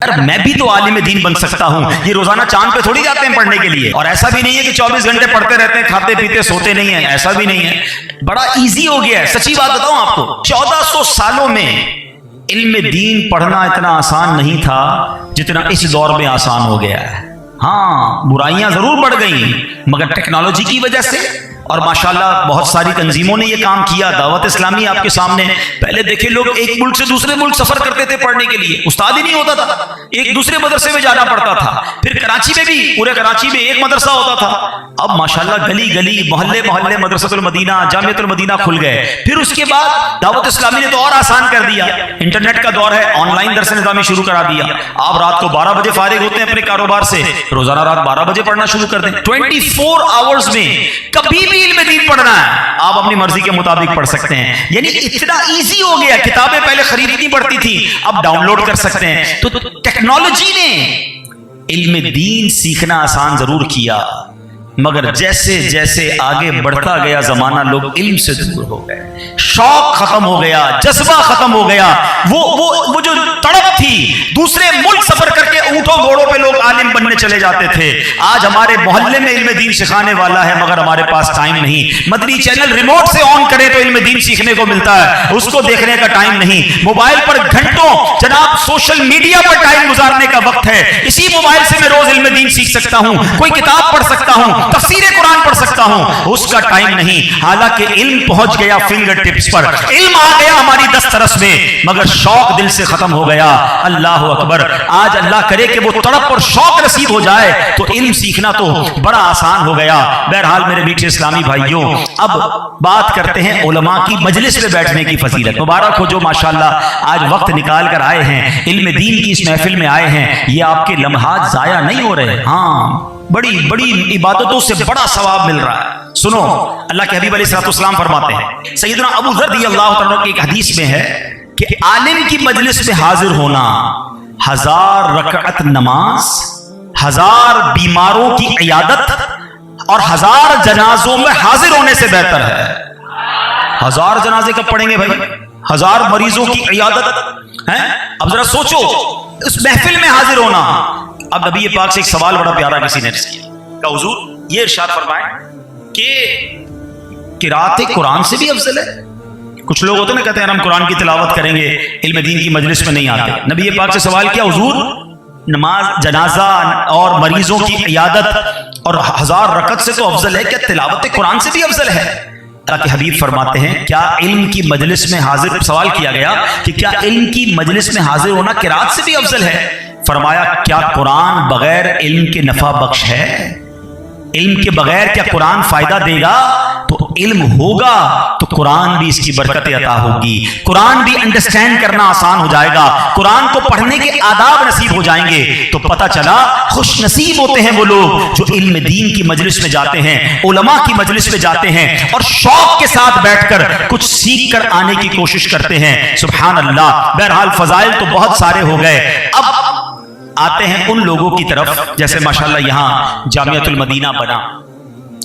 यार मैं भी तो आलिम दीन बन सकता हूँ। ये रोजाना चांद पे थोड़ी जाते हैं पढ़ने के लिए, और ऐसा भी नहीं है कि 24 घंटे पढ़ते रहते हैं, खाते पीते सोते नहीं है, ऐसा भी नहीं है। बड़ा इजी हो गया है। सच्ची बात बताऊं आपको, 1400 सालों में इल्म दीन पढ़ना इतना आसान नहीं था जितना इस दौर में आसान हो गया है। हाँ, बुराइयां जरूर बढ़ गई मगर टेक्नोलॉजी की वजह से, और माशाल्लाह बहुत सारी तंजीमों ने ये काम किया। दावत इस्लामी आपके सामने, पहले देखे लोग एक मुल्क से दूसरे मुल्क सफर करते थे पढ़ने के लिए, उस्ताद ही नहीं होता था, एक दूसरे मदरसे में जाना पड़ता था। फिर कराची में भी, पूरे कराची में एक मदरसा होता था। अब माशाल्लाह गली गली मोहल्ले मोहल्ले मदरसतुल मदीना, जामियतुल मदीना खुल गए। फिर उसके बाद दावत इस्लामी ने तो और आसान कर दिया, इंटरनेट का दौर है, ऑनलाइन दरस निज़ामी शुरू करा दिया। आप रात को 12 बजे फारिग होते हैं अपने कारोबार से, रोजाना रात 12 बजे पढ़ना शुरू कर दें। 24 आवर्स में कभी भी इल्म दीन पढ़ना है, आप अपनी मर्जी के मुताबिक पढ़ सकते हैं। यानी इतना इजी हो गया। किताबें पहले खरीदनी पड़ती थी, अब डाउनलोड कर सकते हैं। तो टेक्नोलॉजी ने इल्म दीन सीखना आसान जरूर किया, मगर जैसे जैसे आगे बढ़ता गया जमाना, लोग इल्म से दूर हो गए, शौक खत्म हो गया, जज्बा खत्म हो गया। वो जो तड़प थी, दूसरे मुल्क सफर करके ऊंटों घोड़ों पे लोग आलिम बनने चले जाते थे। आज हमारे मोहल्ले में इल्म दीन सिखाने वाला है मगर हमारे पास टाइम नहीं। मदनी चैनल रिमोट से ऑन करें तो इल्म दीन सीखने को मिलता है, उसको देखने का टाइम नहीं। मोबाइल पर घंटों जनाब सोशल मीडिया पर टाइम गुजारने का वक्त है। इसी मोबाइल से मैं रोज इल्म दीन सीख सकता हूं, कोई किताब पढ़ सकता हूं, तफसीरे कुरान पढ़ सकता हूं, उसका टाइम नहीं। हालांकि इल्म पहुंच गया फिंगर टिप्स पर, इल्म आ गया हमारी दस्तरस में, मगर शौक दिल से खत्म हो गया। अल्लाह अकबर। आज अल्लाह करे कि वो तड़प और शौक नसीब हो जाए तो इल्म सीखना तो बड़ा आसान हो गया। बहरहाल मेरे मीठे इस्लामी भाइयों, अब बात करते हैं उलमा की मजलिस में बैठने की फजीलत। मुबारक हो जो माशाल्लाह आज वक्त निकाल कर आए हैं, इल्म दीन की इस महफिल में आए हैं। ये आपके लम्हात जाया नहीं हो रहे। हाँ, बड़ी बड़ी इबादतों से बड़ा सवाब मिल रहा है। सुनो, अल्लाह के हबीब अलैहिस्सलाम फरमाते हैं, सैयदना अबू ज़र रज़ियल्लाहु तआला की एक हदीस में है कि आलिम की मजलिस में हाजिर होना 1000 रकअत नमाज, 1000 बीमारों की इयादत और 1000 जनाजों में हाजिर होने से बेहतर है। 1000 जनाजे कब पढ़ेंगे भाई? 1000 मरीजों की इयादत है। अब जरा सोचो, उस महफिल में हाजिर होना। अब नबी पाक से एक सवाल बड़ा प्यारा किसी ने किया, हुजूर ये इरशाद फरमाएं कि किरात कुरान से भी अफजल है। कुछ लोग होते हैं ना, कहते हैं हम कुरान की तिलावत करेंगे, इल्म दीन की मजलिस में नहीं आते। नबी पाक से सवाल किया, हुजूर नमाज जनाजा और मरीजों की इयादत और 1000 रकत से तो अफजल है, क्या तिलावत कुरान से भी अफजल है? अल्लाह के हबीब फरमाते हैं, क्या इल्म की मजलिस में हाजिर, सवाल किया गया कि क्या इल्म की मजलिस में हाजिर होना किरात से भी अफजल है? फरमाया, क्या कुरान बगैर इल्म के नफा बख्श है? इल्म के बगैर क्या कुरान फायदा देगा? तो इल्म होगा तो कुरान भी इसकी बरकत अता होगी, कुरान भी अंडरस्टैंड करना आसान हो जाएगा, कुरान को पढ़ने के आदाब नसीब हो जाएंगे। तो पता चला खुश नसीब होते हैं वो लोग जो इल्म दीन की मजलिस में जाते हैं, उलमा की मजलिस में जाते हैं और शौक के साथ बैठकर कुछ सीख कर आने की कोशिश करते हैं। सुभान अल्लाह। बहरहाल फजाइल तो बहुत सारे हो गए। अब आते हैं उन लोगों की तरफ, जैसे माशाल्लाह यहाँ जामियतुल मदीना बना,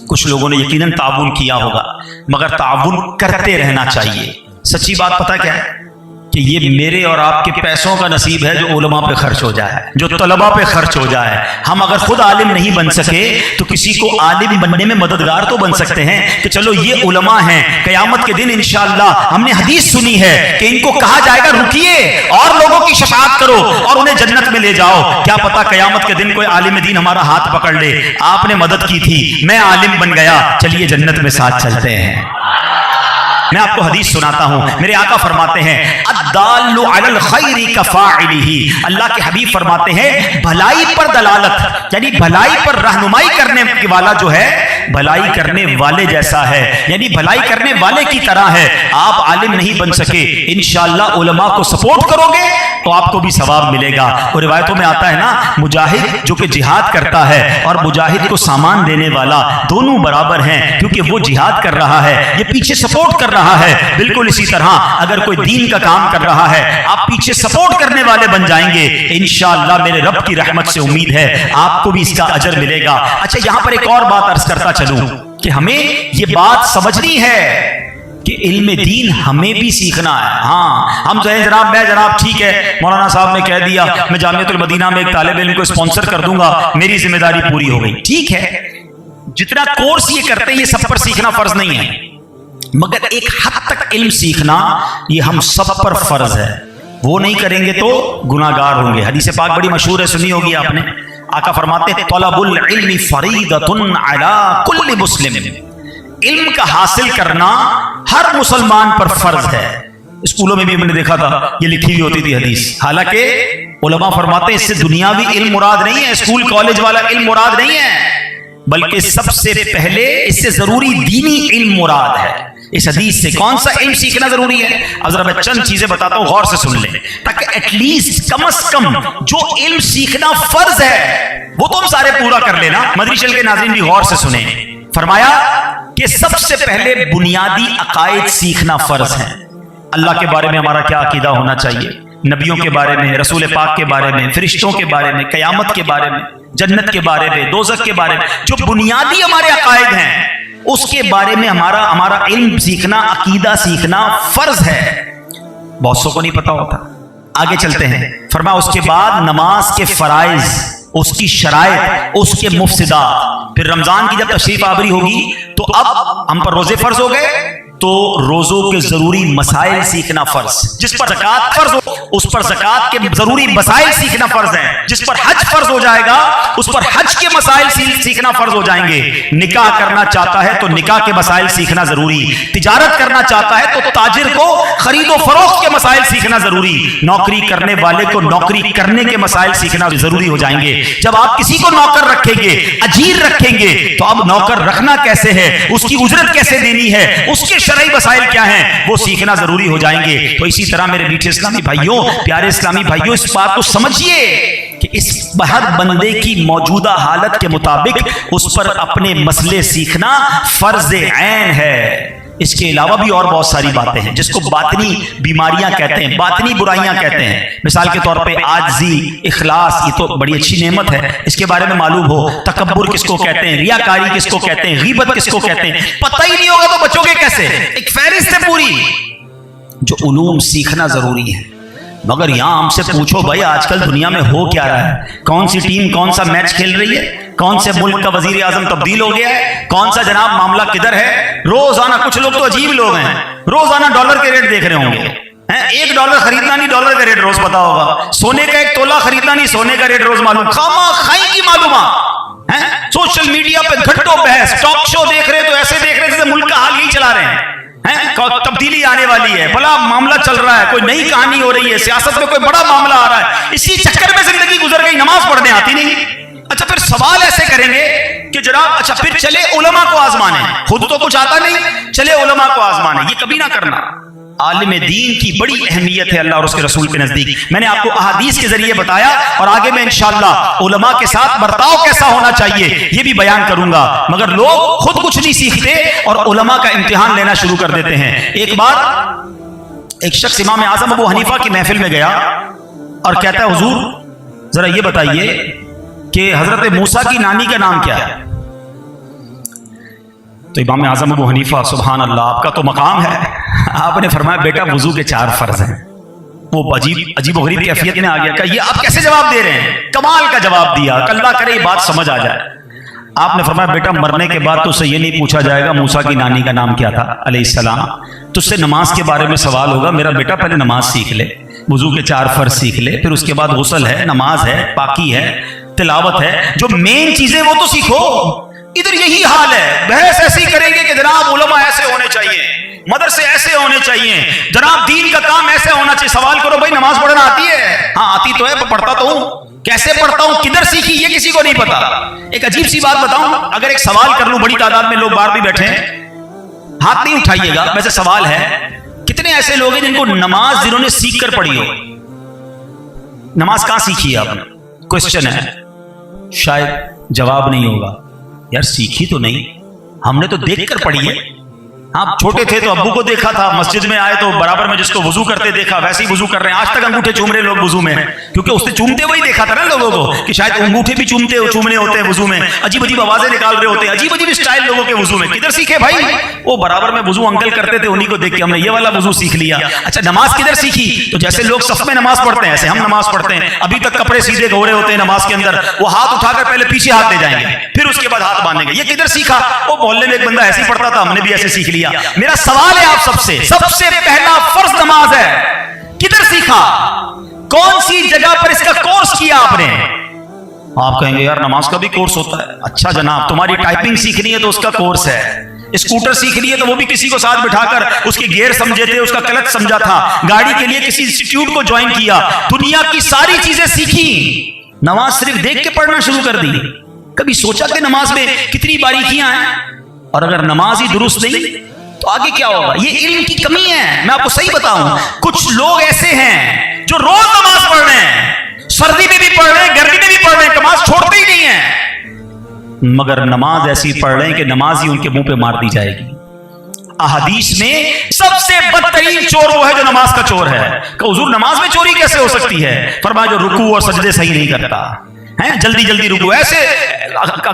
कुछ लोगों ने यकीनन ताउन किया होगा, मगर ताउन करते रहना चाहिए। सच्ची बात पता क्या है कि ये मेरे और आपके पैसों का नसीब है जो उलमा पे खर्च हो जाए, जो तलबा पे खर्च हो जाए। हम अगर खुद आलिम नहीं बन सके तो किसी को आलिम बनने में मददगार तो बन सकते हैं कि चलो ये उलमा हैं, क़यामत के दिन इंशाअल्लाह हमने हदीस सुनी है कि इनको कहा जाएगा रुकिए और लोगों की शफाअत करो और उन्हें जन्नत में ले जाओ। क्या पता क़यामत के दिन कोई आलिम दीन हमारा हाथ पकड़ ले, आपने मदद की थी, मैं आलिम बन गया, चलिए जन्नत में साथ चलते हैं। मैं आपको हदीस सुनाता हूं, मेरे आका फरमाते हैं, अद्दालु अलल खैरि कफाइलिही। अल्लाह के हबीब फरमाते हैं, भलाई पर दलालत यानी भलाई पर रहनुमाई करने वाला जो है, भलाई करने वाले जैसा है, यानी भलाई करने वाले की तरह है। आप आलिम नहीं बन सके, इंशाअल्लाह उलमा को सपोर्ट करोगे तो आपको भी सवाब मिलेगा। और रिवायतों में आता है ना, मुजाहिद जो कि जिहाद करता है और मुजाहिद को सामान देने वाला दोनों बराबर हैं, क्योंकि वो जिहाद कर रहा है, ये पीछे सपोर्ट कर रहा है। बिल्कुल इसी तरह अगर कोई दीन का काम कर रहा है, आप पीछे सपोर्ट करने वाले बन जाएंगे, इंशाअल्लाह मेरे रब की रहमत से उम्मीद है आपको भी इसका अजर मिलेगा। अच्छा, यहां पर एक और बात अर्ज करता चलूं कि हमें ये बात समझनी है کہ علم دین ہمیں بھی سیکھنا ہے. ہاں ہم جو ہے جناب ٹھیک ہے مولانا صاحب نے کہہ دیا میں جامعۃ المدینہ میں ایک طالب علم کو اسپانسر کر دوں گا, میری ذمہ داری پوری ہو گئی. ٹھیک ہے, جتنا کورس یہ کرتے ہیں یہ سب پر سیکھنا فرض نہیں ہے, مگر ایک حد تک علم سیکھنا یہ ہم سب پر فرض ہے. وہ نہیں کریں گے تو گناہگار ہوں گے. حدیث پاک بڑی مشہور ہے, سنی ہوگی آپ نے. آقا فرماتے ہیں طلب العلم فریضۃ علی کل مسلم, علم کا حاصل کرنا ہر مسلمان پر فرض ہے. اسکولوں میں بھی میں نے دیکھا تھا یہ لکھی ہوئی ہوتی تھی حدیث, حالانکہ علماء فرماتے ہیں اس سے دنیاوی علم مراد نہیں ہے, اسکول کالج والا علم مراد نہیں ہے, بلکہ سب سے پہلے اس سے ضروری دینی علم مراد ہے. اس حدیث سے کون سا علم سیکھنا ضروری ہے؟ اب ذرا میں چند چیزیں بتاتا ہوں, غور سے سن لیں, تاکہ ایٹ لیسٹ کم از کم جو علم سیکھنا فرض ہے وہ تو ہم سارے پورا کر لینا. مدری چل کے ناظرین بھی غور سے سنیں. فرمایا کہ سب سے پہلے بنیادی عقائد سیکھنا فرض ہے. اللہ کے بارے میں ہمارا کیا عقیدہ ہونا چاہیے, نبیوں کے بارے میں, رسول پاک کے بارے میں, فرشتوں کے بارے میں, قیامت کے بارے میں, جنت کے بارے میں, دوزخ کے بارے میں, جو بنیادی ہمارے عقائد ہیں اس کے بارے میں ہمارا علم سیکھنا, عقیدہ سیکھنا فرض ہے. بہت سو کو نہیں پتا ہوتا. آگے چلتے ہیں. فرمایا اس کے بعد نماز کے فرائض, اس کی شرائط, اس کے مفسدات. پھر رمضان کی جب تشریف آوری ہوگی تو اب ہم پر روزے فرض ہو گئے تو روزوں کے ضروری مسائل سیکھنا فرض. جس پر زکوٰۃ فرض ہو اس پر زکوٰۃ کے ضروری مسائل سیکھنا فرض ہے. جس پر حج فرض ہو جائے گا اس پر حج کے مسائل سیکھنا فرض ہو جائیں گے. نکاح کرنا چاہتا ہے تو نکاح کے مسائل سیکھنا ضروری. تجارت کرنا چاہتا ہے تو تاجر کو خرید و فروخت کے مسائل سیکھنا ضروری. نوکری کرنے والے کو نوکری کرنے کے مسائل سیکھنا ضروری ہو جائیں گے. جب آپ کسی کو نوکر رکھیں گے, اجیر رکھیں گے, تو اب نوکر رکھنا کیسے ہے, اس کی اجرت کیسے دینی ہے, اس کے شرعی مسائل کیا ہیں, وہ سیکھنا ضروری ہو جائیں گے. تو اسی طرح میرے میٹھے اسلامی بھائیوں, پیارے اسلامی بھائیوں, اس بات کو سمجھیے کہ اس ہر بندے کی موجودہ حالت کے مطابق اس پر اپنے مسئلے سیکھنا فرض عین ہے. اس کے علاوہ بھی اور بہت ساری باتیں ہیں جس کو باطنی بیماریاں کہتے ہیں, باطنی برائیاں کہتے ہیں. مثال کے طور پہ عاجزی, اخلاص, یہ تو بڑی اچھی نعمت ہے, اس کے بارے میں معلوم ہو. تکبر کس کو کہتے ہیں, ریاکاری کس کو کہتے ہیں, غیبت کس کو کہتے ہیں, پتہ ہی نہیں ہوگا تو بچوں کے کیسے. ایک فہرست ہے پوری جو علوم سیکھنا ضروری ہے. مگر یہاں ہم سے پوچھو بھائی آج کل دنیا میں ہو کیا رہا ہے, کون سی ٹیم کون سا میچ کھیل رہی ہے, کون سے ملک کا وزیر اعظم تبدیل ہو گیا ہے, کون سا جناب معاملہ کدھر ہے. روزانہ کچھ لوگ تو عجیب لوگ ہیں, روزانہ ڈالر کے ریٹ دیکھ رہے ہوں گے. $1 خریدنا نہیں, ڈالر کا ریٹ روز پتا ہوگا. سونے کا 1 تولہ خریدنا نہیں, سونے کا ریٹ روز معلوم. خامہ خائی کی معلومات. سوشل میڈیا پہ گھنٹوں بحث, ٹاک شو دیکھ رہے تو ایسے دیکھ رہے جیسے ملک کا حال یہی چلا رہے ہیں. تبدیلی آنے والی ہے, بڑا معاملہ چل رہا ہے, کوئی نئی کہانی ہو رہی ہے, سیاست میں کوئی بڑا معاملہ آ رہا ہے. اسی چکر میں زندگی گزر گئی, نماز پڑھنے آتی نہیں. اچھا پھر سوال ایسے کریں گے کہ جناب اچھا پھر چلے علماء کو آزمانے, خود تو کچھ آتا نہیں, چلے علماء کو آزمانے. یہ کبھی نہ کرنا. عالم دین کی بڑی اہمیت ہے اللہ اور اس کے رسول کے نزدیک. میں نے آپ کو احادیث کے ذریعے بتایا, اور آگے میں انشاءاللہ علماء کے ساتھ برتاؤ کیسا ہونا چاہیے یہ بھی بیان کروں گا. مگر لوگ خود کچھ نہیں سیکھتے اور علماء کا امتحان لینا شروع کر دیتے ہیں. ایک بار ایک شخص امام اعظم ابو حنیفہ کی محفل میں گیا اور کہتا ہے حضور ذرا یہ بتائیے کہ حضرت موسیٰ کی نانی کا نام کیا ہے. تو امام اعظم ابو حنیفہ سبحان اللہ, آپ کا تو مقام ہے, آپ نے فرمایا بیٹا وضو کے 4 فرض ہیں. وہ عجیب و غریب کیفیت میں آ گیا کہ یہ آپ کیسے جواب دے رہے ہیں, کمال کا جواب دیا, اللہ کرے یہ بات سمجھ آ جائے. آپ نے فرمایا بیٹا مرنے کے بعد تو سے یہ نہیں پوچھا جائے گا موسیٰ کی نانی کا نام کیا تھا علیہ السلام, تو اس سے نماز کے بارے میں سوال ہوگا. میرا بیٹا پہلے نماز سیکھ لے, وضو کے 4 فرض سیکھ لے, پھر اس کے بعد غسل ہے, نماز ہے, پاکی ہے, تلاوت ہے, جو مین چیزیں وہ تو سیکھو. ادھر یہی حال ہے, بحث ایسی کریں گے کہ جناب علماء ایسے ہونے چاہیے, مدرسے ایسے ہونے چاہیے, جناب دین کا کام ایسے ہونا چاہیے. سوال کرو بھائی نماز پڑھنا آتی ہے؟ ہاں آتی تو ہے, پڑھتا تو ہوں. کیسے پڑھتا ہوں, کدھر سیکھی, یہ کسی کو نہیں پتا. ایک عجیب سی بات بتاؤں, اگر ایک سوال کر لوں, بڑی تعداد میں لوگ باہر بھی بیٹھے ہیں, ہاتھ نہیں اٹھائیے گا, ویسے سوال ہے کتنے ایسے لوگ ہیں جن کو نماز جنہوں نے سیکھ کر پڑھی ہو. نماز کہاں سیکھی ہے آپ نے, کوشچن ہے. شاید جواب نہیں ہوگا, یار سیکھی تو نہیں, ہم نے تو دیکھ کر پڑھی ہے. आप छोटे थे तो अब्बू को देखा था, मस्जिद में आए तो बराबर में जिसको वुजू करते देखा वैसे ही वुजू कर रहे हैं। आज तक अंगूठे चूम रहे लोग वुजू में, क्योंकि उसने चूमते हुए ही देखा था ना लोगों को कि शायद अंगूठे भी चूमने होते हैं वुजू में, अजीब अजीब आवाजें निकाल रहे होते हैं, अजीब अजीब स्टाइल लोगों के वुजू में। किधर सीखे भाई? वो बराबर में वुजू अंकल करते थे, उन्हीं को देख के हमने ये वाला वुजू सीख लिया। अच्छा, नमाज किधर सीखी? तो जैसे लोग सफ में नमाज पढ़ते हैं ऐसे हम नमाज पढ़ते हैं। अभी तक कपड़े सीधे घोरे होते हैं नमाज के अंदर, वो हाथ उठाकर पहले पीछे हाथ ले जाएंगे, फिर उसके बाद हाथ बांधेंगे। ये किधर सीखा? वो मोहल्ले में एक बंदा ऐसे ही पढ़ता था, हमने भी ऐसे सीख लिया। मेरा सवाल है आप सबसे, सबसे पहला फर्ज नमाज है, किधर सीखा? कौन सी जगह पर इसका कोर्स किया आपने? आप कहेंगे यार नमाज का भी कोर्स होता है। अच्छा जनाब, तुम्हारी टाइपिंग सीखनी है तो उसका कोर्स है, स्कूटर सीखनी है तो वो भी किसी को साथ बिठाकर उसके गियर समझे थे, उसका क्लच समझा था, गाड़ी के लिए किसी इंस्टीट्यूट को ज्वाइन किया, दुनिया की सारी चीजें सीखी, नमाज सिर्फ देख के पढ़ना शुरू कर दी। कभी सोचा कि नमाज में कितनी बारीकियां हैं? और अगर नमाज ही दुरुस्त नहीं तो आगे क्या होगा? ये इल्म की कमी है। मैं आपको सही बताऊं, कुछ लोग ऐसे हैं जो रोज नमाज पढ़ रहे हैं, सर्दी में भी पढ़ रहे हैं, गर्मी में भी पढ़ रहे हैं, नमाज छोड़ते ही नहीं है, मगर नमाज ऐसी पढ़ रहे हैं कि नमाज ही उनके मुंह पे मार दी जाएगी। अहदीस में सबसे बदतरीन चोर वो है जो नमाज का चोर है। हुजूर नमाज में चोरी कैसे हो सकती है? फरमाया जो रुकू और सजदे सही नहीं करता है, जल्दी जल्दी रुकू, ऐसे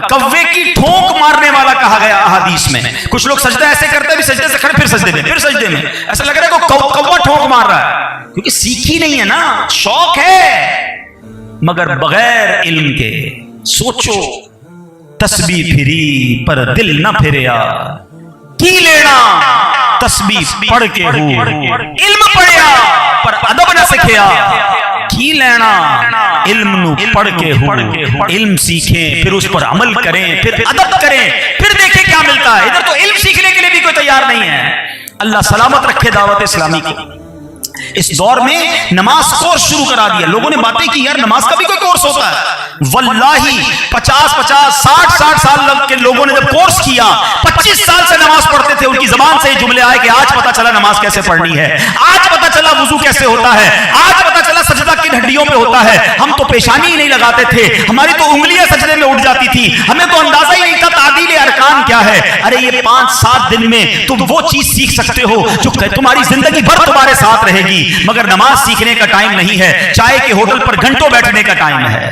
कव्वे की ठोक मारने वाला कहा गया अहदीस में। कुछ लोग सजदा ऐसे करते हैं, सजदे से खड़े फिर सजदे में, फिर सजदे में, ऐसा लग रहा है को कव्वा ठोक मार रहा है, क्योंकि सीखी नहीं है ना, शौक है मगर बगैर इल्म के। सोचो, तस्बीह फिरी पर दिल न फिरिया, की लेना तस्बीह पढ़ के हो, इल्म पढ़िया पर अदब न सीखिया, की लेना इल्म नु पढ़ के हो, इल्म सीखें फिर उस पर अमल करें, फिर अदब करें, फिर देखें क्या मिलता है। इधर तो इल्म सीखने के लिए भी कोई तैयार नहीं है। अल्लाह सलामत रखे दावत इस्लामी को। इस दौर में नमाज कोर्स शुरू करा दिया। लोगों ने बातें की यार नमाज का भी कोई कोर्स होता है। वल्लाही 50-50 60-60 साल लग के लोगों ने जब कोर्स किया, 25 साल से नमाज पढ़ते थे, उनकी जबान से जुमले आए कि आज पता चला नमाज कैसे पढ़नी है, आज पता चला वुजू कैसे होता है, आज पता चला सजदा किन हड्डियों पे होता है। हम तो पेशानी ही नहीं लगाते थे, हमारी तो उंगलियां सजदे में उठ जाती थी, हमें तो अंदाजा ही नहीं था तादील अरकान क्या है। अरे ये 5-7 दिन में तुम वो चीज सीख सकते हो जो तुम्हारी जिंदगी भर तुम्हारे साथ रहेगी, मगर नमाज सीखने का टाइम नहीं है, चाय के होटल पर घंटों बैठने का टाइम है।